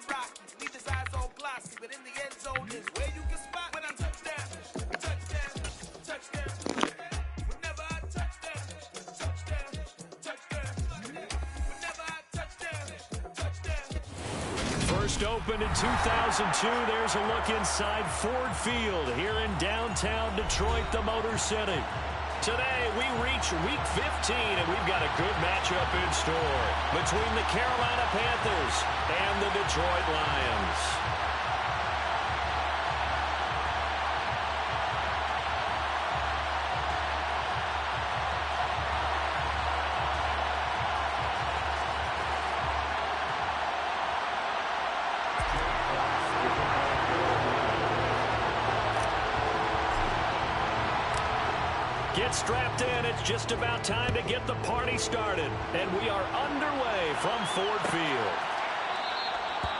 Rocky. Leave his eyes all glossy, but in the end zone is where you can spot when I touch down. Touchdown, touchdown. Whenever I touch down, touchdown, touchdown. Whenever I touch down, touchdown. First opened in 2002. There's a look inside Ford Field here in downtown Detroit, the Motor City. Today, we reach Week 15, and we've got a good matchup in store between the Carolina Panthers and the Detroit Lions. Get strapped in. It's just about time to get the party started. And we are underway from Ford Field.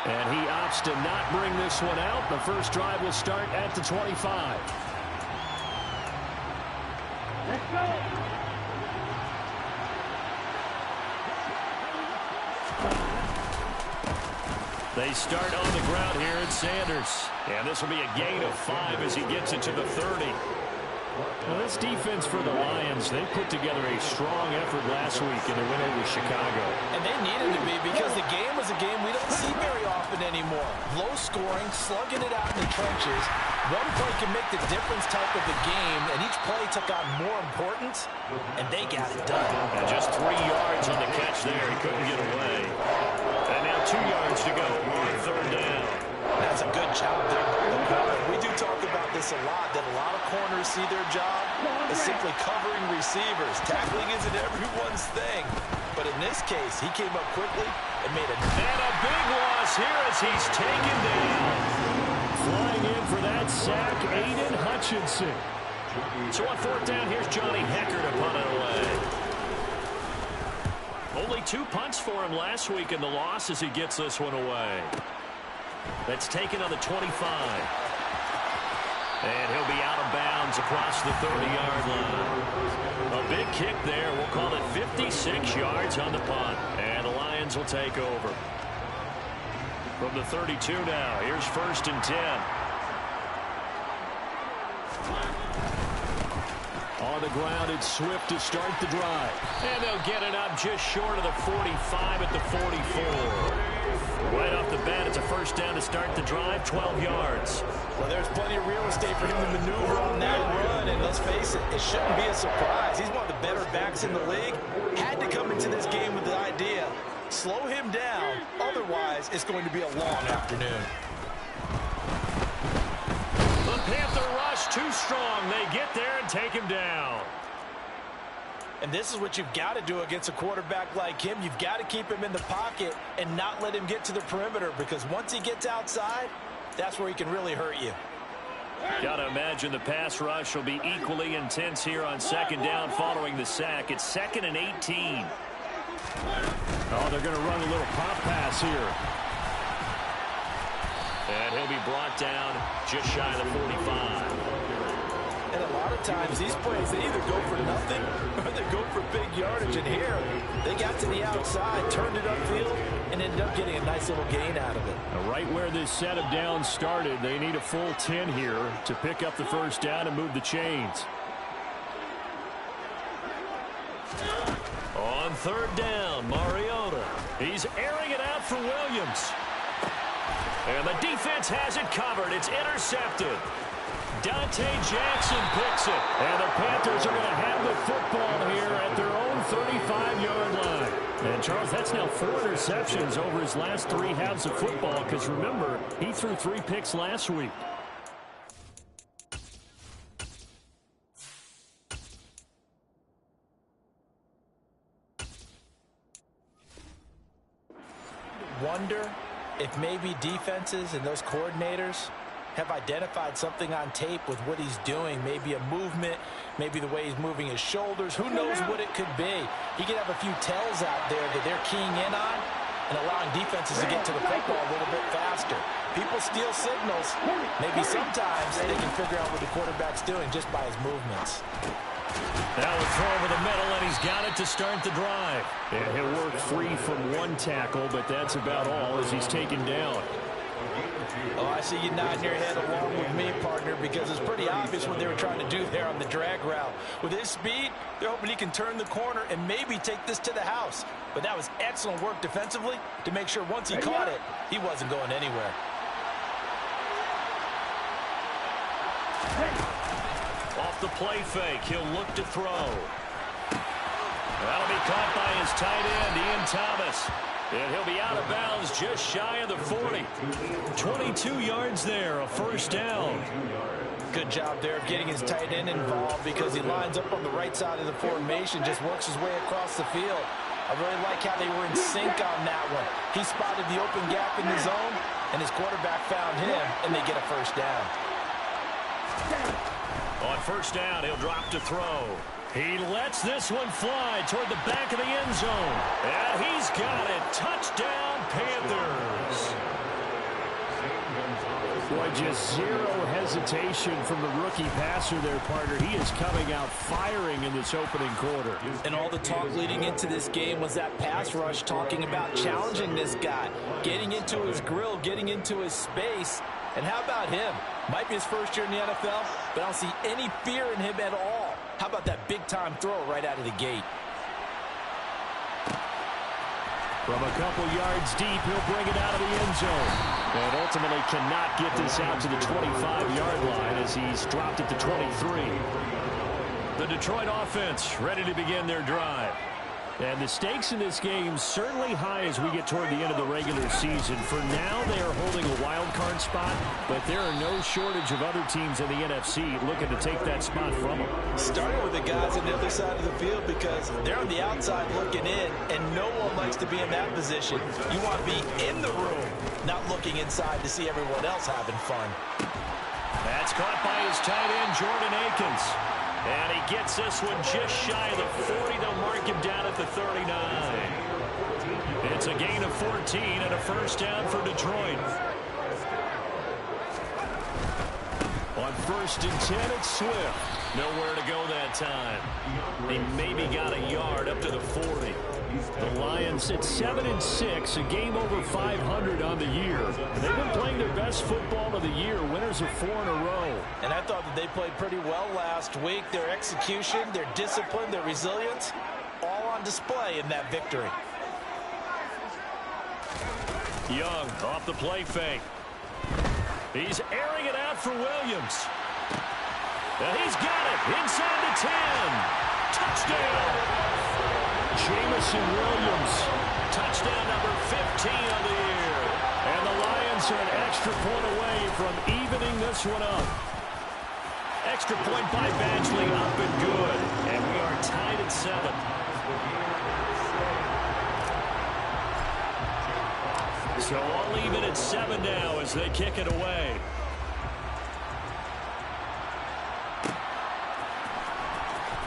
And he opts to not bring this one out. The first drive will start at the 25. Let's go. They start on the ground here at Sanders. And this will be a gain of 5 as he gets it to the 30. Well, this defense for the Lions, they put together a strong effort last week in the win over Chicago. And they needed to be because the game was a game we don't see very often anymore. Low scoring, slugging it out in the trenches. One play can make the difference type of the game, and each play took on more importance, and they got it done. And just 3 yards on the catch there. He couldn't get away. And now 2 yards to go on third down. That's a good job there. We do talk about this a lot, that a lot of corners see their job as simply covering receivers. Tackling isn't everyone's thing. But in this case, he came up quickly and made a... And a big loss here as he's taken down. Flying in for that sack, Aiden Hutchinson. So on fourth down, here's Johnny Hekker to punt it away. Only 2 punts for him last week in the loss as he gets this one away. That's taken on the 25. And he'll be out of bounds across the 30-yard line. A big kick there. We'll call it 56 yards on the punt. And the Lions will take over. From the 32 now, here's first and 10. On the ground, it's Swift to start the drive. And they'll get it up just short of the 45 at the 44. Right off the bat, it's a first down to start the drive, 12 yards. Well, there's plenty of real estate for him to maneuver on that run, and let's face it, it shouldn't be a surprise. He's one of the better backs in the league. Had to come into this game with the idea, slow him down, otherwise it's going to be a long afternoon. The Panther rush too strong. They get there and take him down. And this is what you've got to do against a quarterback like him. You've got to keep him in the pocket and not let him get to the perimeter, because once he gets outside, that's where he can really hurt you. Got to imagine the pass rush will be equally intense here on second down following the sack. It's 2nd and 18. Oh, they're going to run a little pop pass here. And he'll be brought down just shy of the 45. And a lot of times these plays, they either go for nothing or they go for big yardage. And here, they got to the outside, turned it upfield, and ended up getting a nice little gain out of it. Now, right where this set of downs started, they need a full 10 here to pick up the first down and move the chains. On third down, Mariota. He's airing it out for Williams. And the defense has it covered. It's intercepted. Dante Jackson picks it. And the Panthers are going to have the football here at their own 35-yard line. And, Charles, that's now 4 interceptions over his last 3 halves of football, because, remember, he threw 3 picks last week. Wonder if maybe defenses and those coordinators have identified something on tape with what he's doing. Maybe a movement, maybe the way he's moving his shoulders. Who knows what it could be? He could have a few tells out there that they're keying in on and allowing defenses to get to the football a little bit faster. People steal signals. Maybe sometimes they can figure out what the quarterback's doing just by his movements. Now a throw over the middle, and he's got it to start the drive. And he'll work free from one tackle, but that's about all as he's taken down. Oh, I see you nodding your head along with me, partner, because it's pretty obvious what they were trying to do there on the drag route. With his speed, they're hoping he can turn the corner and maybe take this to the house. But that was excellent work defensively to make sure once he caught it, he wasn't going anywhere. Off the play fake, he'll look to throw. That'll be caught by his tight end, Ian Thomas. And he'll be out of bounds just shy of the 40. 22 yards there, a first down. Good job there of getting his tight end involved because he lines up on the right side of the formation, just works his way across the field. I really like how they were in sync on that one. He spotted the open gap in the zone, and his quarterback found him, and they get a first down. On first down, he'll drop to throw. He lets this one fly toward the back of the end zone. And he's got it. Touchdown, Panthers. Boy, just zero hesitation from the rookie passer there, partner. He is coming out firing in this opening quarter. And all the talk leading into this game was that pass rush talking about challenging this guy, getting into his grill, getting into his space. And how about him? Might be his first year in the NFL, but I don't see any fear in him at all. How about that big-time throw right out of the gate? From a couple yards deep, he'll bring it out of the end zone. And ultimately cannot get this out to the 25-yard line as he's dropped it to 23. The Detroit offense ready to begin their drive. And the stakes in this game certainly high as we get toward the end of the regular season. For now, they are holding a wild card spot, but there are no shortage of other teams in the NFC looking to take that spot from them. Starting with the guys on the other side of the field because they're on the outside looking in, and no one likes to be in that position. You want to be in the room, not looking inside to see everyone else having fun. That's caught by his tight end, Jordan Akins. And he gets this one just shy of the 40. They'll mark him down at the 39. It's a gain of 14 and a first down for Detroit. On first and 10, it's Swift. Nowhere to go that time. He maybe got a yard up to the 40. The Lions at 7-6, a game over 500 on the year. They've been playing their best football of the year, winners of 4 in a row. And I thought that they played pretty well last week. Their execution, their discipline, their resilience, all on display in that victory. Young off the play fake. He's airing it out for Williams. And he's got it inside the 10. Touchdown. Jameson Williams. Touchdown number 15 of the year. And the Lions are an extra point away from evening this one up. Extra point by Badgley, up and good. And we are tied at 7. So all even at 7 now as they kick it away.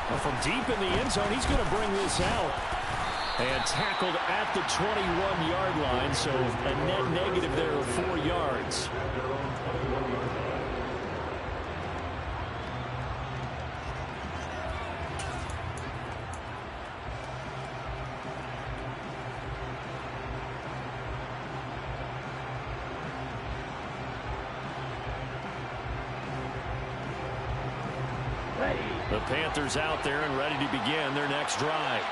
Well, from deep in the end zone, he's going to bring this out. And tackled at the 21-yard line, so a net negative there of 4 yards. The Panthers out there and ready to begin their next drive.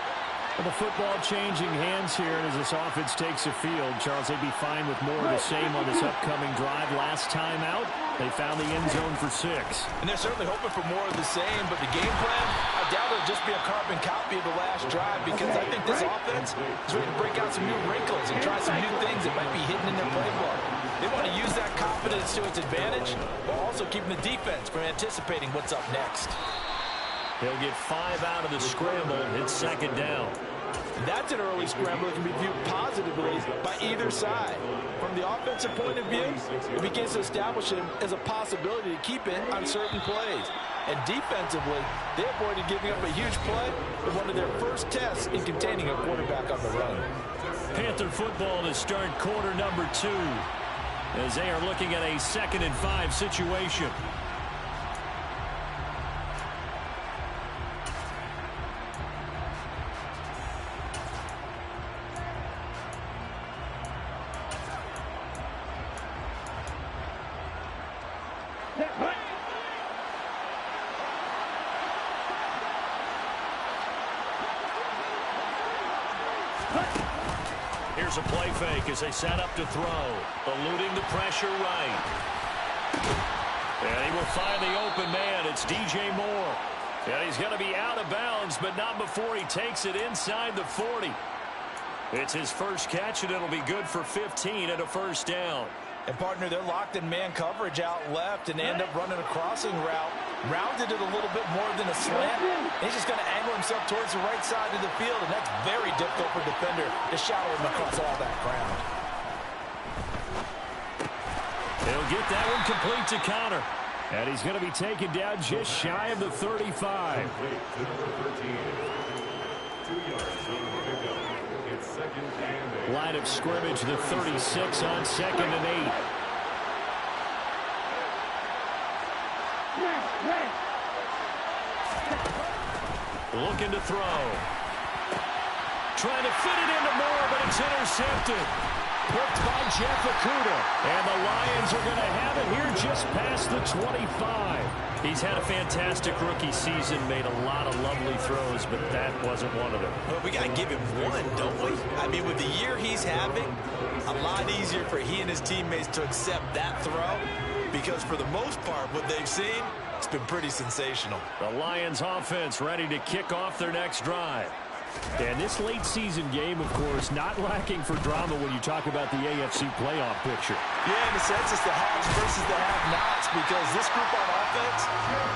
And the football changing hands here, and as this offense takes the field, Charles, they'd be fine with more of the same on this upcoming drive. Last time out, they found the end zone for 6. And they're certainly hoping for more of the same, but the game plan, I doubt it'll just be a carbon copy of the last drive because I think this offense is ready to break out some new wrinkles and try some new things that might be hidden in their playbook. They want to use that confidence to its advantage, while also keeping the defense from anticipating what's up next. He'll get 5 out of the scramble. It's second down. That's an early scramble that can be viewed positively by either side. From the offensive point of view, it begins to establish him as a possibility to keep in on certain plays. And defensively, they avoided giving up a huge play in one of their first tests in containing a quarterback on the run. Panther football to start quarter number 2 as they are looking at a 2nd and 5 situation. Here's a play fake as they set up to throw. Eluding the pressure right. And he will find the open man. It's DJ Moore. And he's going to be out of bounds, but not before he takes it inside the 40. It's his first catch, and it'll be good for 15 and a first down. And, partner, they're locked in man coverage out left, and they end up running a crossing route. Rounded it a little bit more than a slant. He's just going to angle himself towards the right side of the field, and that's very difficult for a defender to shadow him across all that ground. He'll get that one complete to Connor. And he's going to be taken down just shy of the 35. Line of scrimmage, the 36 on 2nd and 8. Looking to throw. Trying to fit it into Moore, but it's intercepted. Picked by Jeff Okudah. And the Lions are going to have it here just past the 25. He's had a fantastic rookie season, made a lot of lovely throws, but that wasn't one of them. Well, we got to give him one, don't we? I mean, with the year he's having, a lot easier for he and his teammates to accept that throw, because for the most part, what they've seen, it's been pretty sensational. The Lions offense ready to kick off their next drive. And this late season game, of course, not lacking for drama when you talk about the AFC playoff picture. Yeah, in a sense, it's the haves versus the have-nots, because this group on offense,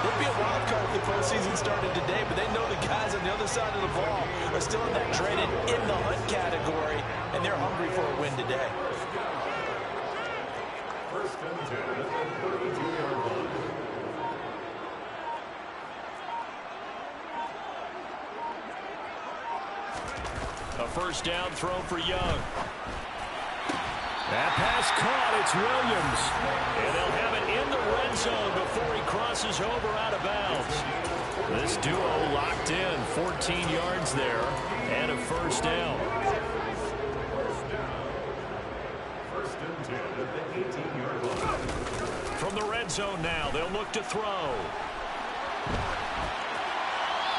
they'll be a wild card if the postseason started today, but they know the guys on the other side of the ball are still in that dreaded in the hunt category, and they're hungry for a win today. First and 10 at the 32-yard line. A first down throw for Young. That pass caught. It's Williams. And they'll have it in the red zone before he crosses over out of bounds. This duo locked in. 14 yards there and a first down. First and 10 at the 18-yard line. From the red zone now, they'll look to throw.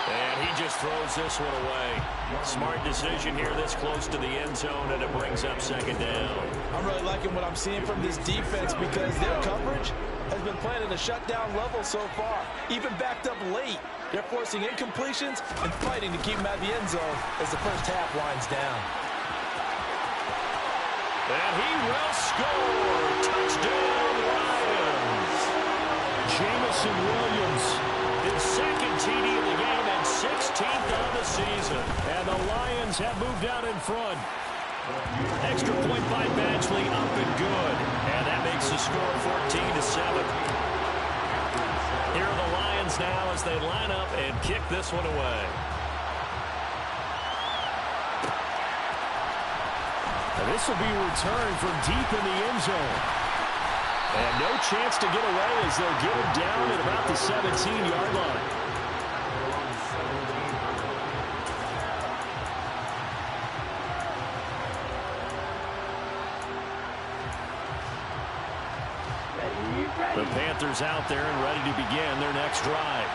And he just throws this one away. Smart decision here this close to the end zone, and it brings up second down. I'm really liking what I'm seeing from this defense because their coverage has been playing at a shutdown level so far. Even backed up late, they're forcing incompletions and fighting to keep them out of the end zone as the first half winds down. And he will score. Touchdown, Lions. Jamison Williams, his second TD of the game and 16th of the season. And the Lions have moved out in front. Extra point by Badgley, up and good. And that makes the score 14-7. Here are the Lions now as they line up and kick this one away. And this will be returned from deep in the end zone. And no chance to get away as they'll get it down at about the 17-yard line. The Panthers out there and ready to begin their next drive.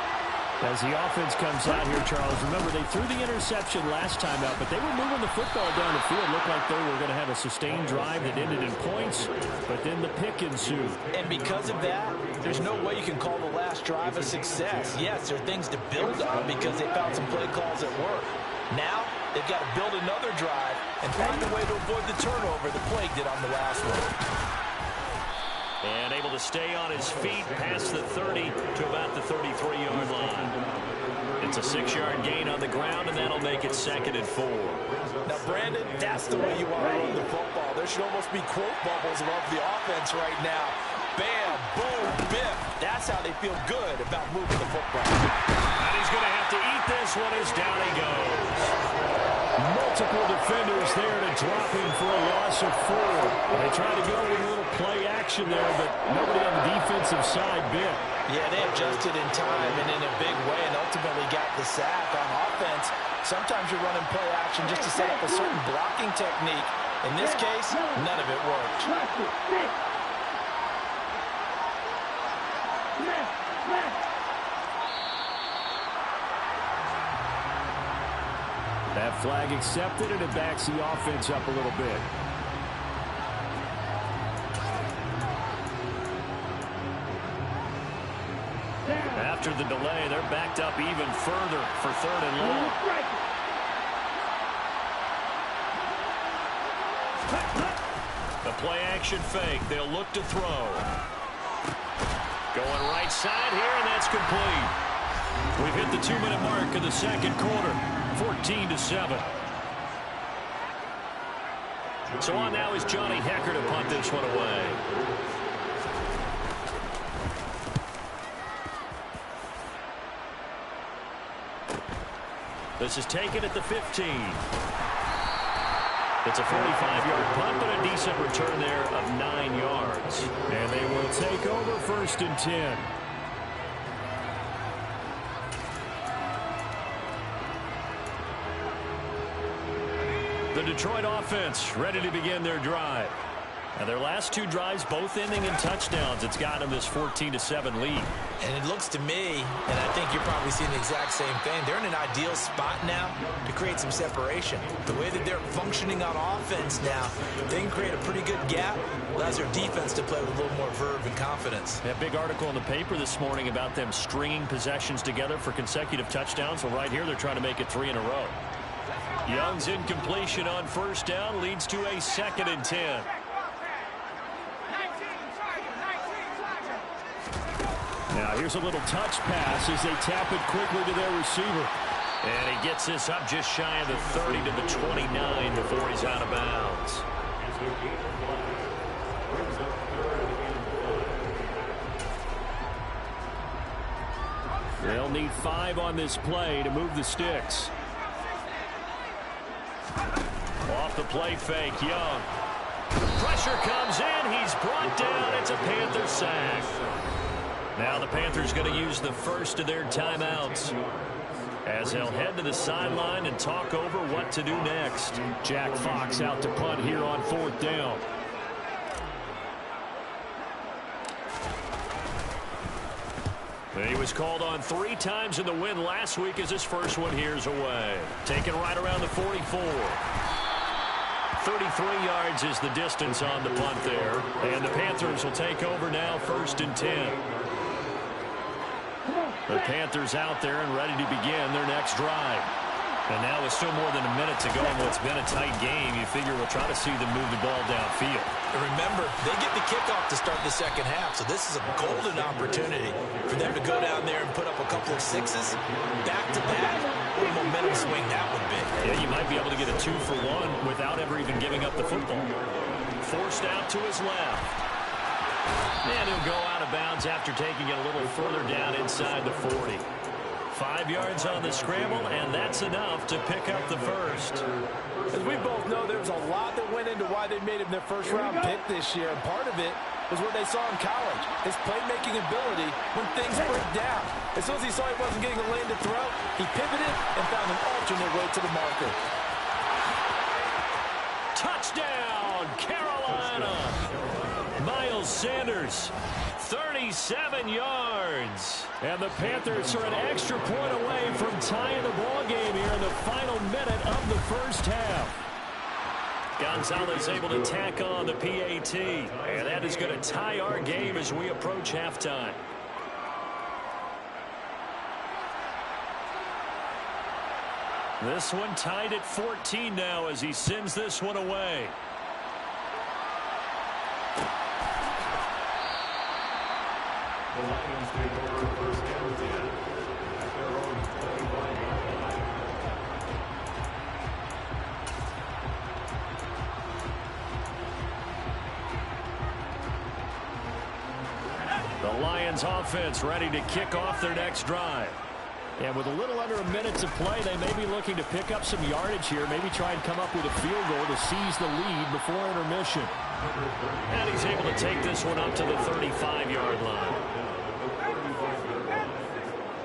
As the offense comes out here, Charles, remember they threw the interception last time out, but they were moving the football down the field. Looked like they were going to have a sustained drive that ended in points, but then the pick ensued. And because of that, there's no way you can call the last drive a success. Yes, there are things to build on because they found some play calls that work. Now, they've got to build another drive and find a way to avoid the turnover the plague did on the last one. And able to stay on his feet past the 30 to about the 33-yard line. It's a 6-yard gain on the ground, and that'll make it 2nd and 4. Now, Brandon, that's the way you want to run the football. There should almost be quote bubbles above the offense right now. Bam, boom, biff. That's how they feel good about moving the football. And he's going to have to eat this one as down he goes. Multiple defenders there to drop him for a loss of 4. They tried to go with a little play action there, but nobody on the defensive side bit. Yeah, they adjusted in time and in a big way and ultimately got the sack. On offense, sometimes you're running play action just to set up a certain blocking technique. In this case, none of it worked. That Flag accepted, and it backs the offense up a little bit. After the delay, they're backed up even further for 3rd and long. The play action fake. They'll look to throw. Going right side here, and that's complete. We've hit the 2-minute mark of the second quarter. 14-7. So on now is Johnny Hekker to punt this one away. This is taken at the 15. It's a 45-yard punt, but a decent return there of 9 yards. And they will take over 1st and 10. The Detroit offense ready to begin their drive. And their last 2 drives both ending in touchdowns. It's got them this 14-7 lead. And it looks to me, and I think you're probably seeing the exact same thing, they're in an ideal spot now to create some separation. The way that they're functioning on offense now, they can create a pretty good gap. Allows their defense to play with a little more verve and confidence. That big article in the paper this morning about them stringing possessions together for consecutive touchdowns. Well, right here they're trying to make it 3 in a row. Young's incompletion on 1st down leads to a 2nd and 10. Now here's a little touch pass as they tap it quickly to their receiver. And he gets this up just shy of the 30 to the 29 before he's out of bounds. They'll need 5 on this play to move the sticks. Off the play fake, Young. Pressure comes in. He's brought down. It's a Panther sack. Now the Panthers going to use the first of their timeouts as they'll head to the sideline and talk over what to do next. Jack Fox out to punt here on 4th down. He was called on 3 times in the win last week as his first one here's away. Taken right around the 44. 33 yards is the distance on the punt there. And the Panthers will take over now 1st and 10. The Panthers out there and ready to begin their next drive. And now with still more than a minute to go in what's been a tight game, you figure we'll try to see them move the ball downfield. And remember, they get the kickoff to start the second half, so this is a golden opportunity for them to go down there and put up a couple of 6s back-to-back. What a momentum swing that would be. Yeah, you might be able to get a 2-for-1 without ever even giving up the football. Forced out to his left. And he'll go out of bounds after taking it a little further down inside the 40. 5 yards on the scramble, and that's enough to pick up the first. As we both know, there's a lot that went into why they made him their first-round pick this year, and part of it was what they saw in college, his playmaking ability when things break down. As soon as he saw he wasn't getting a lane to throw, he pivoted and found an alternate way to the marker. Touchdown, Carolina! Miles Sanders, 37 yards. And the Panthers are an extra point away from tying the ball game here in the final minute of the first half. Gonzalez able to tack on the PAT. And that is going to tie our game as we approach halftime. This one tied at 14 now as he sends this one away. The Lions take over 1st and 10 at their own 25-yard line. The Lions offense ready to kick off their next drive. And with a little under a minute to play, they may be looking to pick up some yardage here, maybe try and come up with a field goal to seize the lead before intermission. And he's able to take this one up to the 35-yard line.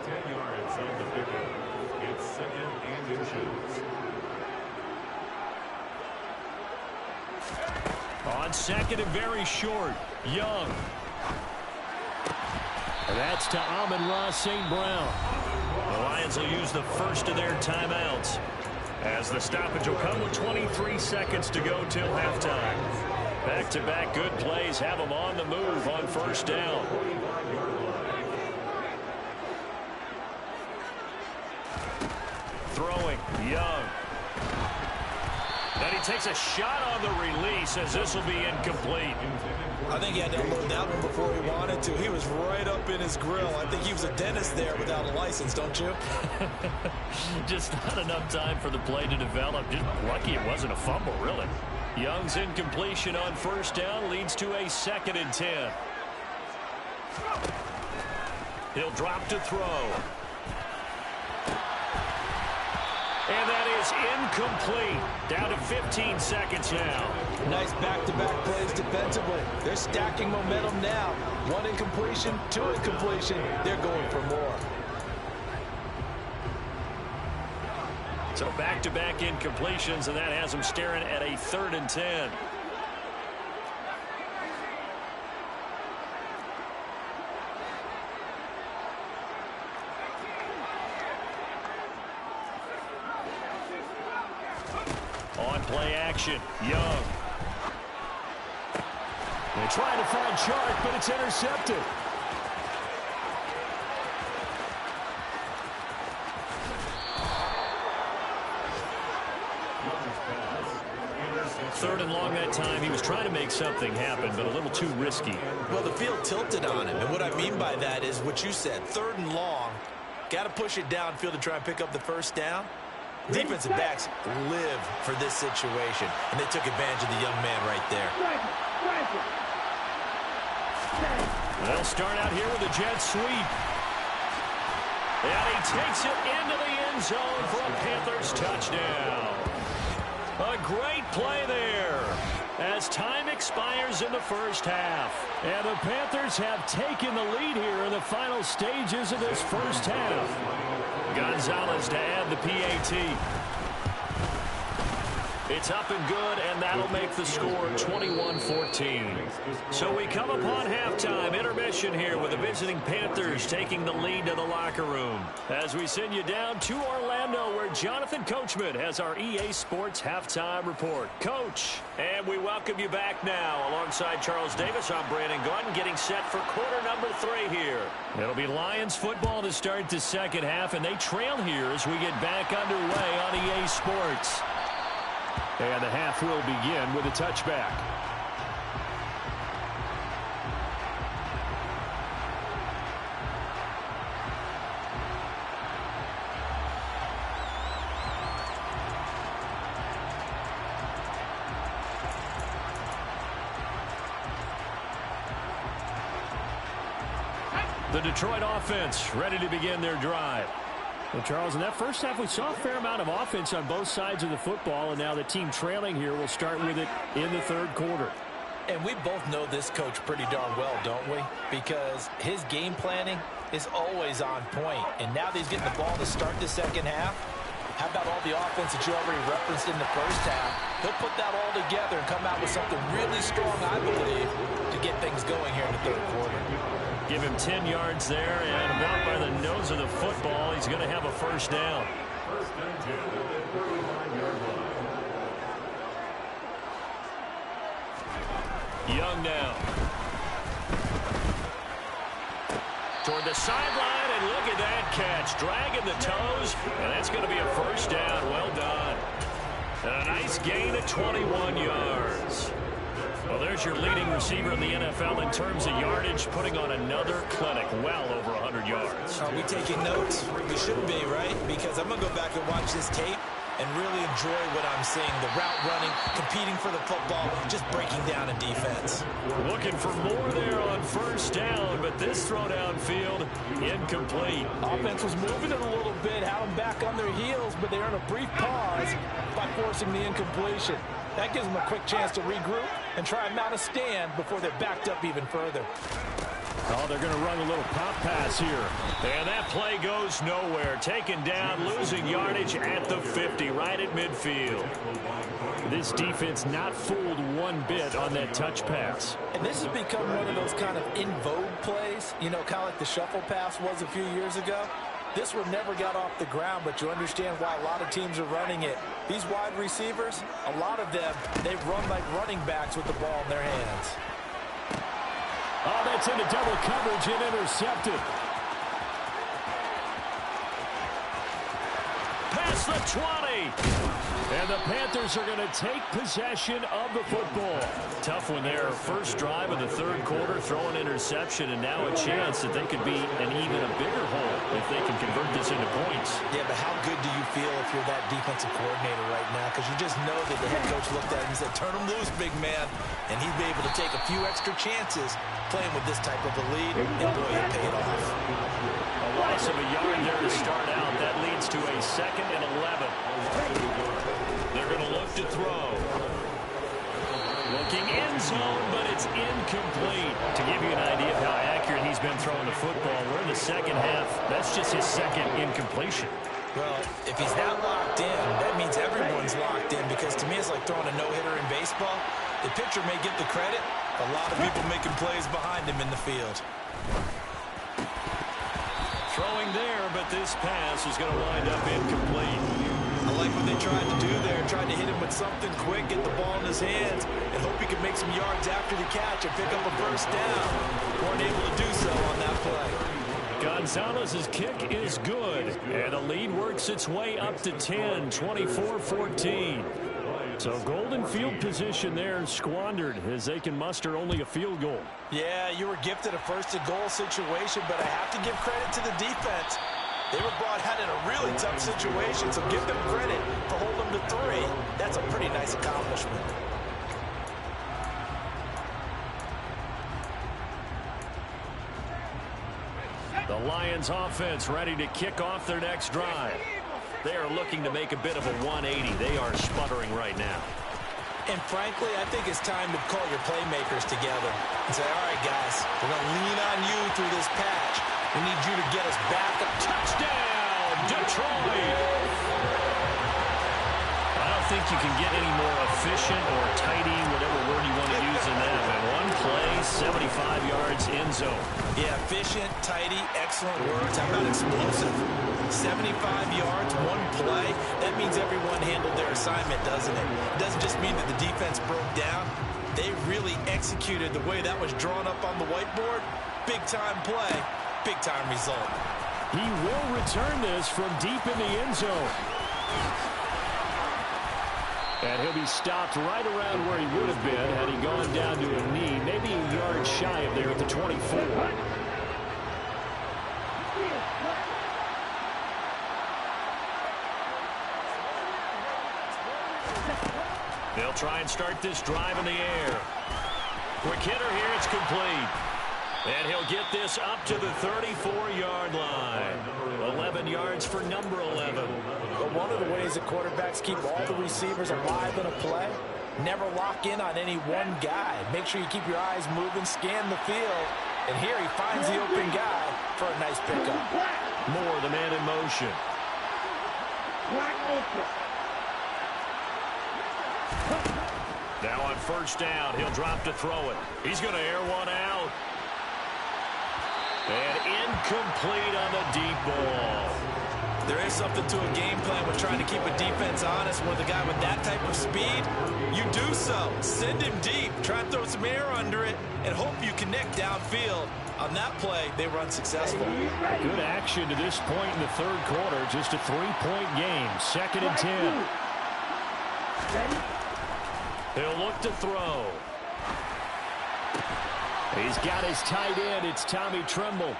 10 yards on the pickup. It's 2nd and inches. On 2nd and very short, Young. And that's to Amon-Ra St. Brown. The Lions will use the first of their timeouts as the stoppage will come with 23 seconds to go till halftime. Back-to-back good plays have them on the move on first down. Throwing, Young. And he takes a shot on the release as this will be incomplete. I think he had to unload that one before he wanted to. He was right up in his grill. I think he was a dentist there without a license, don't you? Just not enough time for the play to develop. Just lucky it wasn't a fumble, really. Young's incompletion on first down leads to a 2nd and 10. He'll drop to throw. And that is incomplete. Down to 15 seconds now. Nice back-to-back plays defensively. They're stacking momentum now. 1 incompletion, 2 incompletion. They're going for more. So back-to-back incompletions, and that has them staring at a 3rd and 10. On play action, Young. They try to find Chark, but it's intercepted. Third and long that time. He was trying to make something happen, but a little too risky. Well, the field tilted on him, and what I mean by that is what you said. 3rd and long. Got to push it downfield to try and pick up the first down. Defensive backs live for this situation, and they took advantage of the young man right there. They'll start out here with a jet sweep. And he takes it into the end zone for a Panthers touchdown. A great play there as time expires in the first half. And the Panthers have taken the lead here in the final stages of this first half. Gonzalez to add the PAT. It's up and good, and that'll make the score 21-14. So we come upon halftime intermission here with the visiting Panthers taking the lead to the locker room. As we send you down to Orlando, where Jonathan Coachman has our EA Sports halftime report. Coach, and we welcome you back now. Alongside Charles Davis, I'm Brandon Gordon, getting set for quarter number 3 here. It'll be Lions football to start the second half, and they trail here as we get back underway on EA Sports. And the half will begin with a touchback. The Detroit offense ready to begin their drive. Well, Charles, in that first half, we saw a fair amount of offense on both sides of the football, and now the team trailing here will start with it in the third quarter. And we both know this coach pretty darn well, don't we? Because his game planning is always on point. And now that he's getting the ball to start the second half, how about all the offense that you already referenced in the first half? He'll put that all together and come out with something really strong, I believe, to get things going here in the third quarter. Give him 10 yards there, and about by the nose of the football, he's going to have a first down. First and 10 at the 39-yard line. Young now. Toward the sideline, and look at that catch. Dragging the toes, and that's going to be a first down. Well done. And a nice gain of 21 yards. Well, there's your leading receiver in the NFL in terms of yardage, putting on another clinic, well over 100 yards. Are we taking notes? We should be, right? Because I'm going to go back and watch this tape and really enjoy what I'm seeing. The route running, competing for the football, just breaking down in defense. Looking for more there on first down, but this throw downfield, incomplete. Offense was moving it a little bit, had them back on their heels, but they earned a brief pause by forcing the incompletion. That gives them a quick chance to regroup and try and mount a stand before they're backed up even further. Oh, they're going to run a little pop pass here. And that play goes nowhere. Taken down, losing yardage at the 50, right at midfield. This defense not fooled one bit on that touch pass. And this has become one of those kind of in vogue plays, you know, kind of like the shuffle pass was a few years ago. This one never got off the ground, but you understand why a lot of teams are running it. These wide receivers, a lot of them, they run like running backs with the ball in their hands. Oh, that's into double coverage and intercepted. Past the 20. And the Panthers are going to take possession of the football. Tough one there. First drive of the third quarter, throw an interception, and now a chance that they could be an even a bigger hole if they can convert this into points. Yeah, but how good do you feel if you're that defensive coordinator right now? Because you just know that the head coach looked at him and said, turn him loose, big man. And he'd be able to take a few extra chances playing with this type of a lead, and boy, it paid off. A loss of a yard there to start out. That leads to a 2nd and 11. They're going to look to throw. Looking end zone, but it's incomplete. To give you an idea of how accurate he's been throwing the football, we're in the second half. That's just his second incompletion. Well, if he's not locked in, that means everyone's locked in, because to me it's like throwing a no-hitter in baseball. The pitcher may get the credit, but a lot of people making plays behind him in the field. Throwing there, but this pass is going to wind up incomplete. I like what they tried to do there, tried to hit him with something quick, get the ball in his hands, and hope he could make some yards after the catch and pick up a first down. Weren't able to do so on that play. Gonzalez's kick is good, and the lead works its way up to 10, 24-14. So golden field position there squandered as they can muster only a field goal. Yeah, you were gifted a first-and-goal situation, but I have to give credit to the defense. They were brought out in a really tough situation, so give them credit for holding them to 3. That's a pretty nice accomplishment. The Lions offense ready to kick off their next drive. They are looking to make a bit of a 180. They are sputtering right now. And frankly, I think it's time to call your playmakers together and say, all right, guys, we're going to lean on you through this patch. We need you to get us back up. Touchdown, Detroit! I don't think you can get any more efficient or tidy, whatever word you want to use in that. And one play, 75 yards in zone. Yeah, efficient, tidy, excellent words. How about explosive? 75 yards, one play. That means everyone handled their assignment, doesn't it? It doesn't just mean that the defense broke down. They really executed the way that was drawn up on the whiteboard. Big-time play, big-time result. He will return this from deep in the end zone. And he'll be stopped right around where he would have been had he gone down to a knee, maybe a yard shy of there at the 24. They'll try and start this drive in the air. Quick hitter here, it's complete. And he'll get this up to the 34-yard line. 11 yards for number 11. But one of the ways that quarterbacks keep all the receivers alive in a play, never lock in on any one guy. Make sure you keep your eyes moving, scan the field. And here he finds the open guy for a nice pickup. Moore, the man in motion. Now on first down, he'll drop to throw it. He's going to air one out. And incomplete on the deep ball. There is something to a game plan with trying to keep a defense honest. With a guy with that type of speed, you do so. Send him deep. Try and throw some air under it and hope you connect downfield. On that play, they were unsuccessful. Good action to this point in the third quarter. Just a 3-point game. 2nd and 10. He'll look to throw. He's got his tight end. It's Tommy Tremble.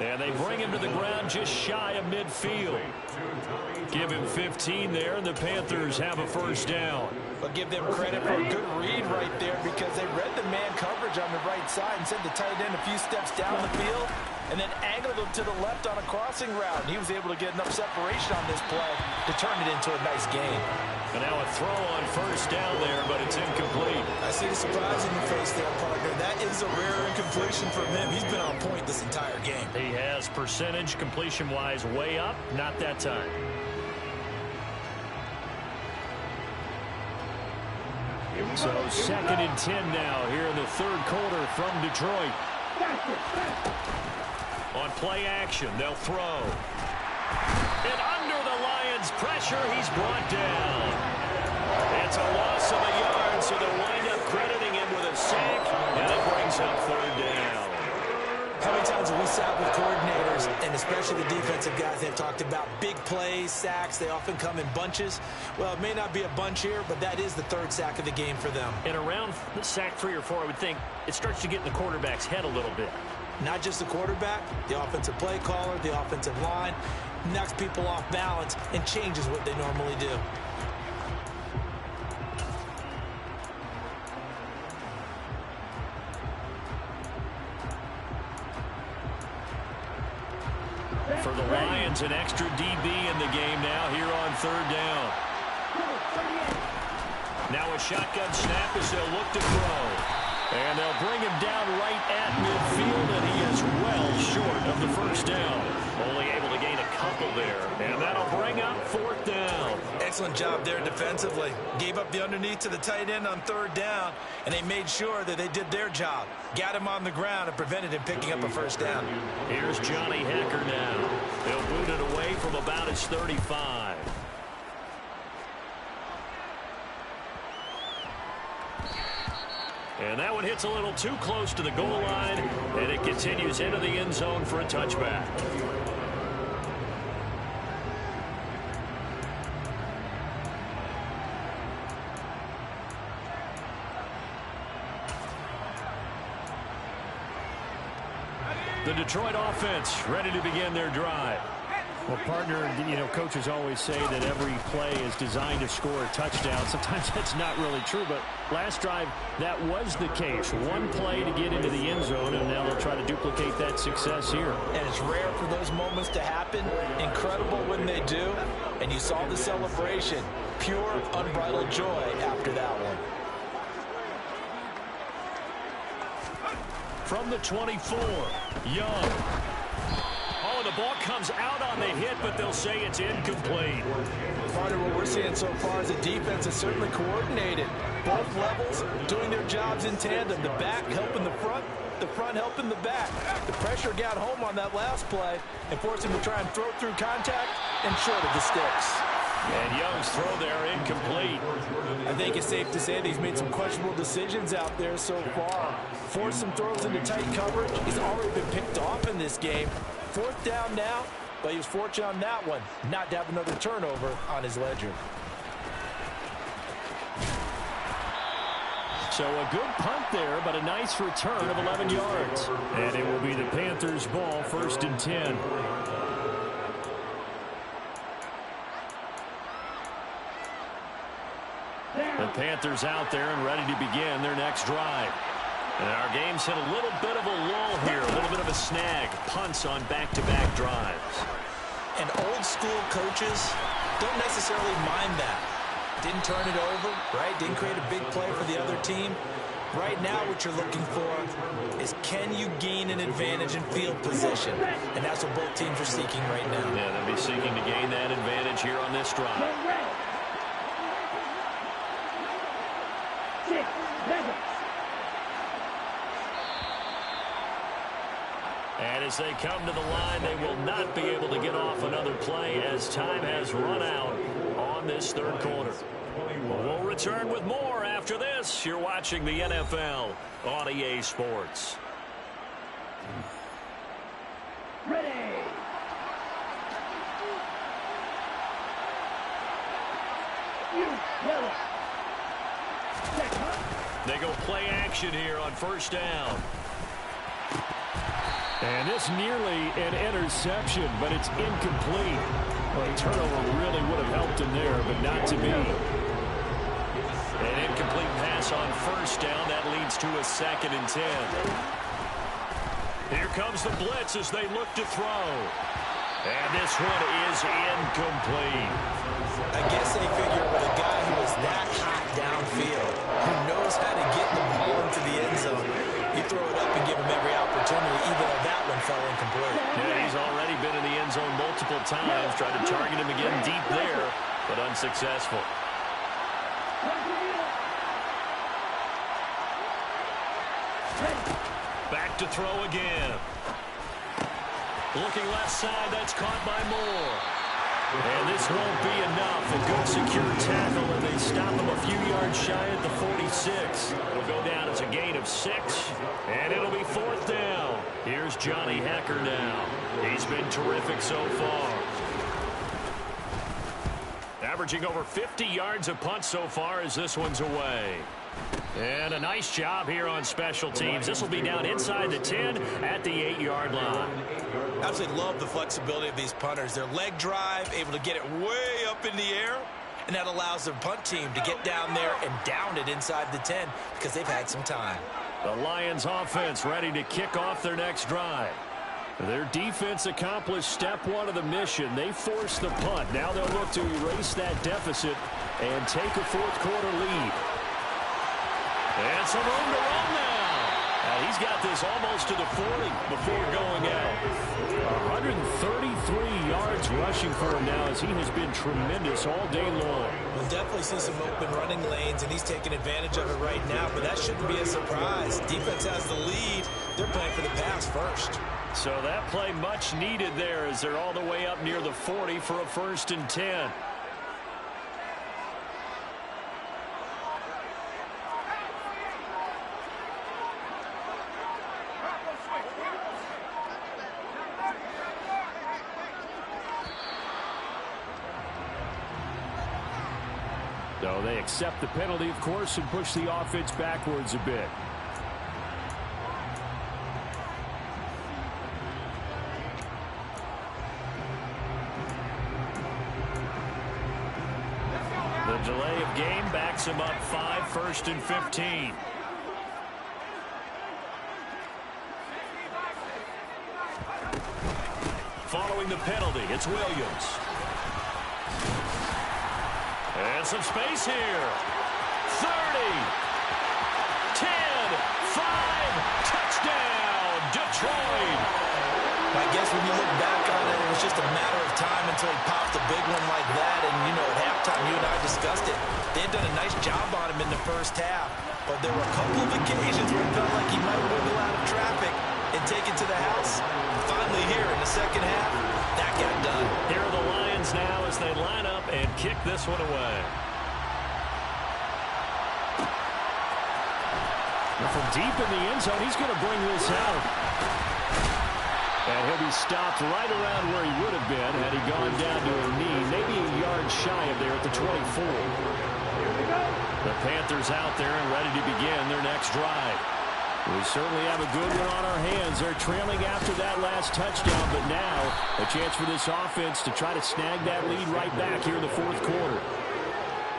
And they bring him to the ground just shy of midfield. Give him 15 there, and the Panthers have a first down. But give them credit for a good read right there, because they read the man coverage on the right side and sent the tight end a few steps down the field and then angled him to the left on a crossing route. And he was able to get enough separation on this play to turn it into a nice gain. And now a throw on first down there, but it's incomplete. I see the surprise in your face there, partner. That is a rare incompletion from him. He's been on point this entire game. He has percentage completion-wise way up, not that time. So 2nd and 10 now here in the third quarter from Detroit. On play action, they'll throw. And under the Lions' pressure, he's brought down. It's a loss of a yard, so they'll wind up crediting him with a sack, and it brings up third down. How many times have we sat with coordinators, and especially the defensive guys, they've talked about big plays, sacks. They often come in bunches. Well, it may not be a bunch here, but that is the third sack of the game for them. And around sack 3 or 4, I would think it starts to get in the quarterback's head a little bit. Not just the quarterback, the offensive play caller, the offensive line, knocks people off balance and changes what they normally do. For the Lions, an extra DB in the game now here on third down. Now a shotgun snap as they'll look to throw. And they'll bring him down right at midfield, and he is well short of the first down. Only able to gain a couple there. And that'll bring up fourth down. Excellent job there defensively. Gave up the underneath to the tight end on third down, and they made sure that they did their job. Got him on the ground and prevented him picking up a first down. Here's Johnny Hekker now. They'll boot it away from about his 35. And that one hits a little too close to the goal line, and it continues into the end zone for a touchback. The Detroit offense ready to begin their drive. Well, partner, coaches always say that every play is designed to score a touchdown. Sometimes that's not really true, but last drive, that was the case. One play to get into the end zone, and now they'll try to duplicate that success here. And it's rare for those moments to happen. Incredible when they do. And you saw the celebration. Pure, unbridled joy after that one. From the 24, Young. Oh, the ball comes out on the hit, but they'll say it's incomplete. Part of what we're seeing so far is the defense is certainly coordinated. Both levels doing their jobs in tandem. The back helping the front helping the back. The pressure got home on that last play and forced him to try and throw through contact and short of the sticks. And Young's throw there incomplete. I think it's safe to say that he's made some questionable decisions out there so far. Forced some throws into tight coverage. He's already been picked off in this game. Fourth down now, but he was fortunate on that one not to have another turnover on his ledger. So a good punt there, but a nice return of 11 yards. And it will be the Panthers' ball, 1st and 10. The Panthers out there and ready to begin their next drive. And our game's hit a little bit of a lull here, a little bit of a snag. Punts on back-to-back drives. And old-school coaches don't necessarily mind that. Didn't turn it over, right? Didn't create a big play for the other team. Right now what you're looking for is can you gain an advantage in field position? And that's what both teams are seeking right now. Yeah, they'll be seeking to gain that advantage here on this drive. And as they come to the line, they will not be able to get off another play as time has run out on this third quarter. We'll return with more after this. You're watching the NFL on EA Sports. Ready. They go play action here on first down. And this nearly an interception, but it's incomplete. Well, a turnover really would have helped him there, but not to be. An incomplete pass on first down. That leads to a 2nd and 10. Here comes the blitz as they look to throw. And this one is incomplete. I guess they figure with a guy who is that hot downfield, who knows how to get the ball into the end zone, you throw it up and give him every opportunity, even though that one fell incomplete. Yeah, he's already been in the end zone multiple times, tried to target him again deep there, but unsuccessful. Back to throw again. Looking left side, that's caught by Moore. And this won't be enough. A good secure tackle, and they stop him a few yards shy at the 46. It'll go down as a gain of 6, and it'll be 4th down. Here's Johnny Hekker now. He's been terrific so far. Averaging over 50 yards a punt so far as this one's away. And a nice job here on special teams. This will be down inside the 10 at the 8-yard line. Absolutely love the flexibility of these punters. Their leg drive, able to get it way up in the air, and that allows the punt team to get down there and down it inside the 10 because they've had some time. The Lions offense ready to kick off their next drive. Their defense accomplished step 1 of the mission. They forced the punt. Now they'll look to erase that deficit and take a 4th quarter lead. And some room to run now. He's got this almost to the 40 before going out. 133 yards rushing for him now as he has been tremendous all day long. We'll definitely see some open running lanes, and he's taking advantage of it right now, but that shouldn't be a surprise. Defense has the lead. They're playing for the pass first. So that play much needed there as they're all the way up near the 40 for a 1st and 10. So they accept the penalty, of course, and push the offense backwards a bit. The delay of game backs him up 5, 1st and 15. Following the penalty, it's Williams. And some space here. 30, 10, 5, touchdown, Detroit. I guess when you look back on it, it was just a matter of time until he popped a big one like that. And, you know, at halftime, you and I discussed it. They had done a nice job on him in the first half. But there were a couple of occasions where it felt like he might wiggle out of traffic and take it to the house. Finally here in the second half, that got done. Here are the Lions now as they line up and kick this one away. From deep in the end zone, he's going to bring this out. And he'll be stopped right around where he would have been had he gone down to a knee, maybe a yard shy of there at the 24. The Panthers out there and ready to begin their next drive. We certainly have a good one on our hands. They're trailing after that last touchdown, but now a chance for this offense to try to snag that lead right back here in the 4th quarter.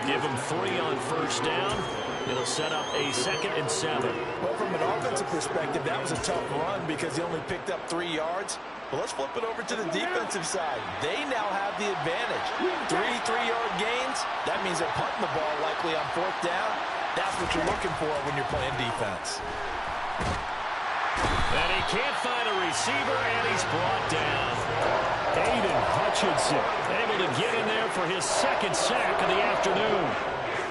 Give them 3 on 1st down. It'll set up a 2nd and 7. Well, from an offensive perspective, that was a tough run because he only picked up 3 yards. But let's flip it over to the defensive side. They now have the advantage. 3 3-yard gains. That means they're punting the ball likely on 4th down. That's what you're looking for when you're playing defense. And he can't find a receiver, and he's brought down. Aiden Hutchinson able to get in there for his 2nd sack of the afternoon.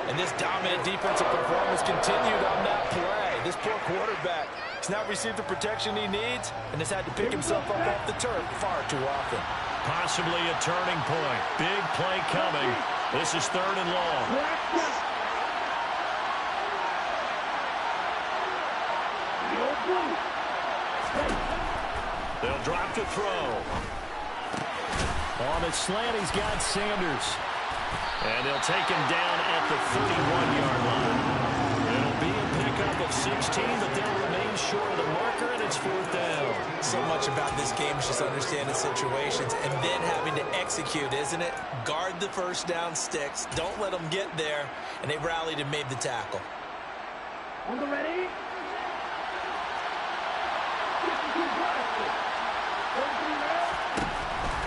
And this dominant defensive performance continued on that play. This poor quarterback has not received the protection he needs and has had to pick himself up off the turf far too often. Possibly a turning point. Big play coming. This is 3rd and long. They'll drop to throw. On the slant, he's got Sanders. And they'll take him down at the 31-yard line. It'll be a pickup of 16, but they'll remain short of the marker, and it's 4th down. So much about this game is just understanding situations and then having to execute, isn't it? Guard the 1st down sticks. Don't let them get there. And they rallied and made the tackle. On the ready.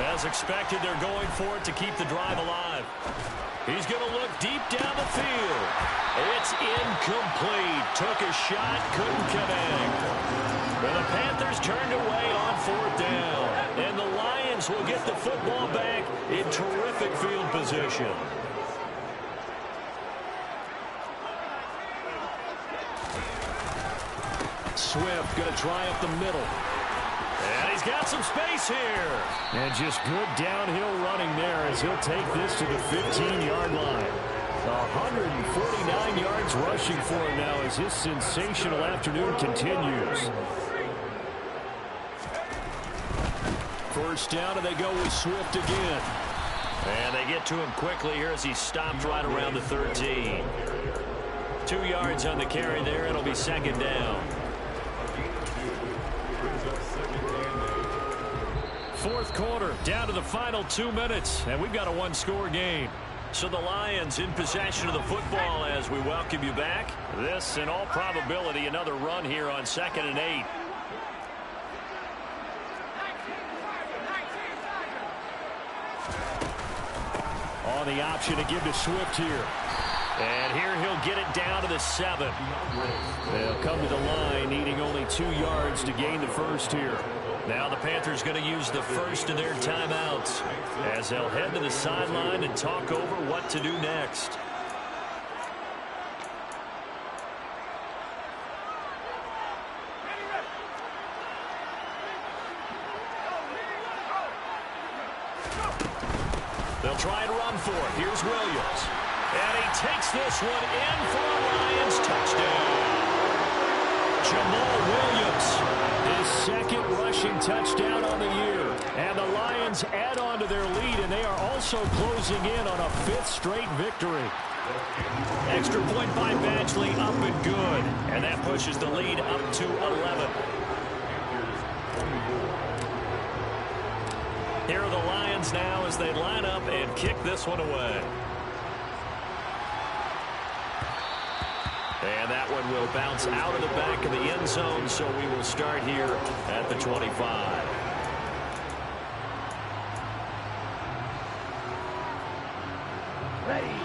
As expected, they're going for it to keep the drive alive. He's going to look deep down the field. It's incomplete. Took a shot, couldn't connect. Well, the Panthers turned away on 4th down. And the Lions will get the football back in terrific field position. Swift going to try up the middle. And he's got some space here. And just good downhill running there as he'll take this to the 15-yard line. 149 yards rushing for him now as his sensational afternoon continues. First down, and they go with Swift again. And they get to him quickly here as he stopped right around the 13. 2 yards on the carry there. It'll be second down. Fourth quarter, down to the final 2 minutes, and we've got a one-score game. So the Lions in possession of the football as we welcome you back. This, in all probability, another run here on 2nd and 8. On the option to give to Swift here. And here he'll get it down to the 7. They'll come to the line, needing only 2 yards to gain the first here. Now the Panthers going to use the first of their timeouts as they'll head to the sideline and talk over what to do next. They'll try and run for it. Here's Williams. And he takes this one in for a Lions touchdown. Jamal Williams, his second rushing touchdown on the year. And the Lions add on to their lead, and they are also closing in on a 5th straight victory. Extra point by Badgley, up and good. And that pushes the lead up to 11. Here are the Lions now as they line up and kick this one away. And that one will bounce out of the back of the end zone, so we will start here at the 25.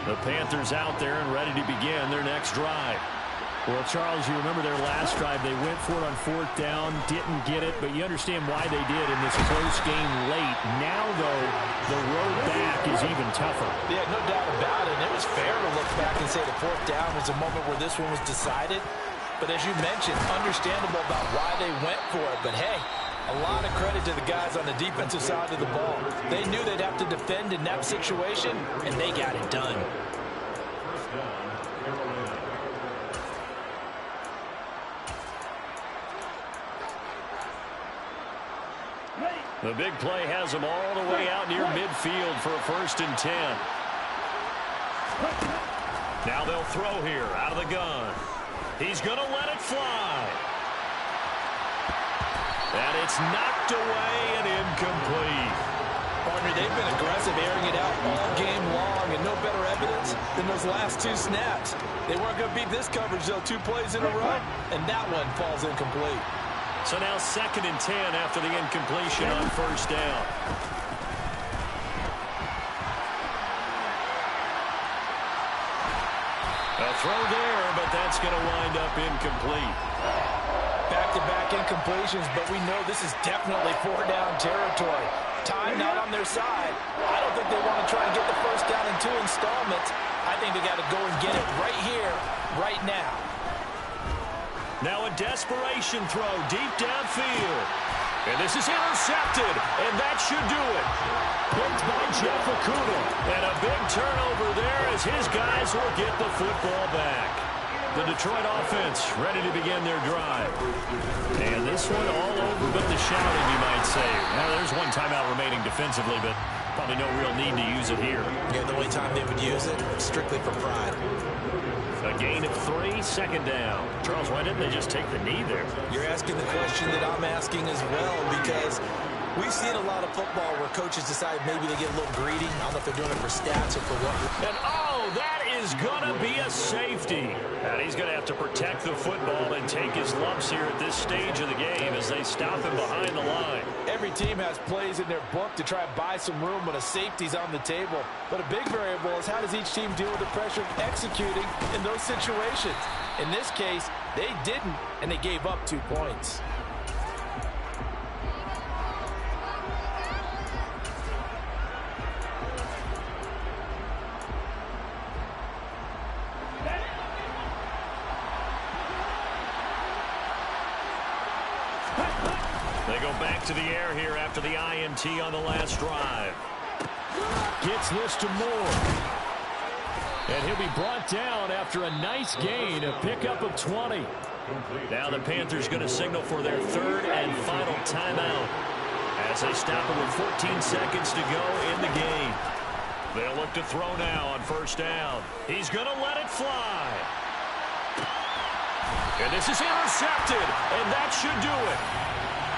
The Panthers out there and ready to begin their next drive. Well, Charles, you remember their last drive. They went for it on 4th down, didn't get it, but you understand why they did in this close game late. Now, though, the road back is even tougher. Yeah, no doubt about it. And it was fair to look back and say the 4th down was a moment where this one was decided. But as you mentioned, understandable about why they went for it. But, hey, a lot of credit to the guys on the defensive side of the ball. They knew they'd have to defend in that situation, and they got it done. First down, Carolina. The big play has them all the way out near midfield for a 1st and 10. Now they'll throw here out of the gun. He's going to let it fly. And it's knocked away and incomplete. Partner, they've been aggressive, airing it out all game long, and no better evidence than those last 2 snaps. They weren't going to beat this coverage, though, 2 plays in a row, and that one falls incomplete. So now 2nd and 10 after the incompletion on 1st down. A throw there, but that's going to wind up incomplete. Back-to-back incompletions, but we know this is definitely 4-down territory. Time not on their side. I don't think they want to try and get the first down in 2 installments. I think they got to go and get it right here, right now. Now a desperation throw deep downfield. And this is intercepted, and that should do it. Picked by Jeff Okudah. And a big turnover there as his guys will get the football back. The Detroit offense ready to begin their drive. And this one all over but the shouting, you might say. Now, there's one timeout remaining defensively, but probably no real need to use it here. Yeah, the only time they would use it, strictly for pride. A gain of 3, 2nd down. Charles, why didn't they just take the knee there? You're asking the question that I'm asking as well, because we've seen a lot of football where coaches decide maybe they get a little greedy. I don't know if they're doing it for stats or for what. And, oh, that is going to be a safety. And he's going to have to protect the football and take his lumps here at this stage of the game as they stop him behind the line. Every team has plays in their book to try and buy some room when a safety's on the table. But a big variable is how does each team deal with the pressure of executing in those situations. In this case, they didn't, and they gave up 2 points. They go back to the air here after the INT on the last drive. Gets this to Moore. And he'll be brought down after a nice gain, a pickup of 20. Now the Panthers going to signal for their third and final timeout as they stop it with 14 seconds to go in the game. They'll look to throw now on first down. He's going to let it fly. And this is intercepted, and that should do it.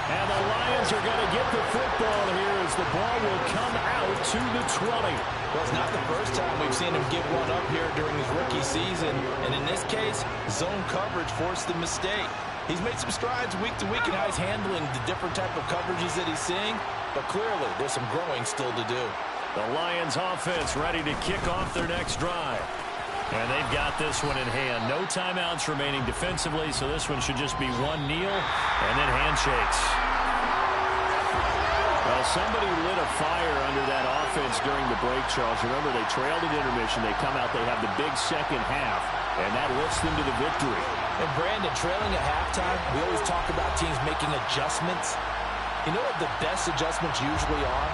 And the Lions are going to get the football here as the ball will come out to the 20. Well, it's not the first time we've seen him give one up here during his rookie season. And in this case, zone coverage forced the mistake. He's made some strides week to week in how he's handling the different type of coverages that he's seeing. But clearly, there's some growing still to do. The Lions offense ready to kick off their next drive. And they've got this one in hand. No timeouts remaining defensively, so this one should just be one kneel and then handshakes. Well, somebody lit a fire under that offense during the break, Charles. Remember, they trailed at intermission. They come out, they have the big second half, and that lifts them to the victory. And Brandon, trailing at halftime, we always talk about teams making adjustments. You know what the best adjustments usually are?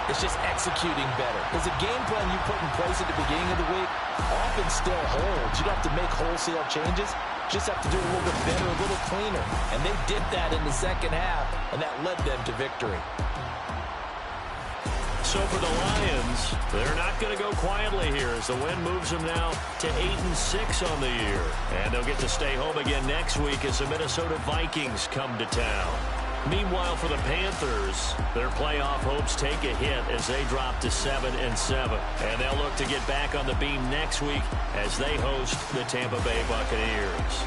It's just executing better. Because the game plan you put in place at the beginning of the week often still holds. You don't have to make wholesale changes. Just have to do it a little bit better, a little cleaner. And they did that in the second half, and that led them to victory. So for the Lions, they're not going to go quietly here as the win moves them now to 8-6 on the year. And they'll get to stay home again next week as the Minnesota Vikings come to town. Meanwhile, for the Panthers, their playoff hopes take a hit as they drop to 7-7. And they'll look to get back on the beam next week as they host the Tampa Bay Buccaneers.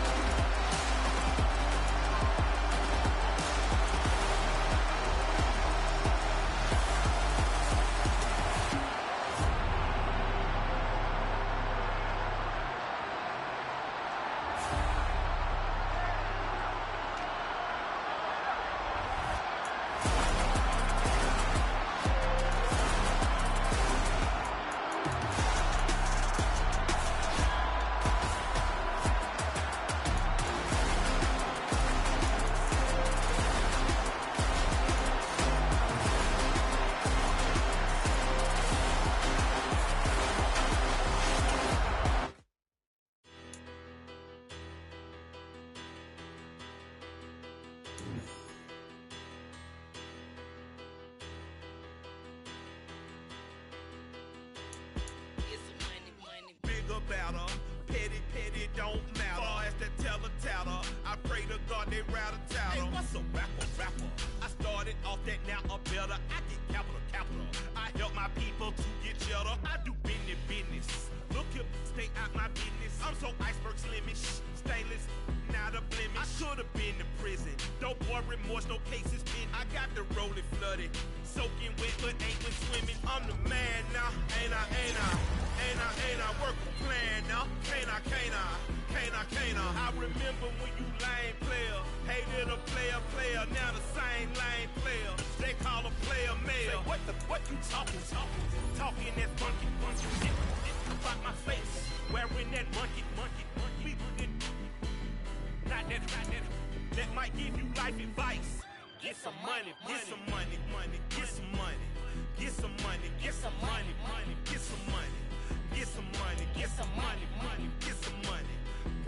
Petty don't matter. Far as that teller-tatter, I pray to God they rattle-tattle. Hey, what's a rapper? I started off that, now I'm better. I get capital. I help my people to get cheddar. I do business. Look here, stay out my business. I'm so iceberg slimish, stainless, not a blemish. I should have been in prison. Don't boy remorse, no cases pinned. I got the rolling flooded, soaking wet, but ain't been swimming. I'm the man now, ain't I? Work a plan now, can't I? I remember when you lame player, hated a player, now the same lame player. They call a player mayor. What you talking that monkey. About my face, wearing that monkey. Not that. That might give you life advice. Get some money. Get some money. Get some money. Get some money. Get some money. Get some money. Get some money. Get some money. Get some money.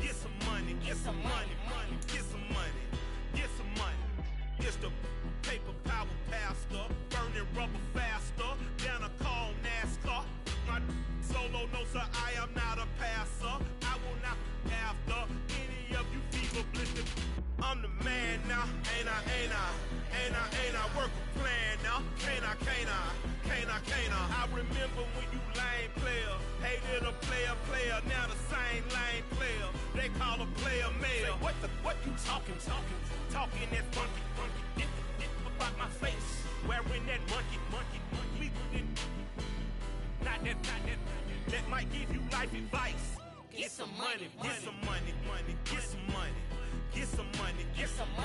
Get some money. Get some money. Get some money. Get some money. It's the paper power pastor, burning rubber faster than a call NASCAR. My solo, no sir, I am not a passer. I will not after any of you fever blistered. I'm the man now, ain't I? Work a plan now, can't I? I remember when you lame player, hated a player, now the same lame player. They call a player mayor. What you talking that monkey. About my face, wearing that monkey. Not that. That might give you life advice. Get some money. Get some money. Get some money. Get some money. Get some money.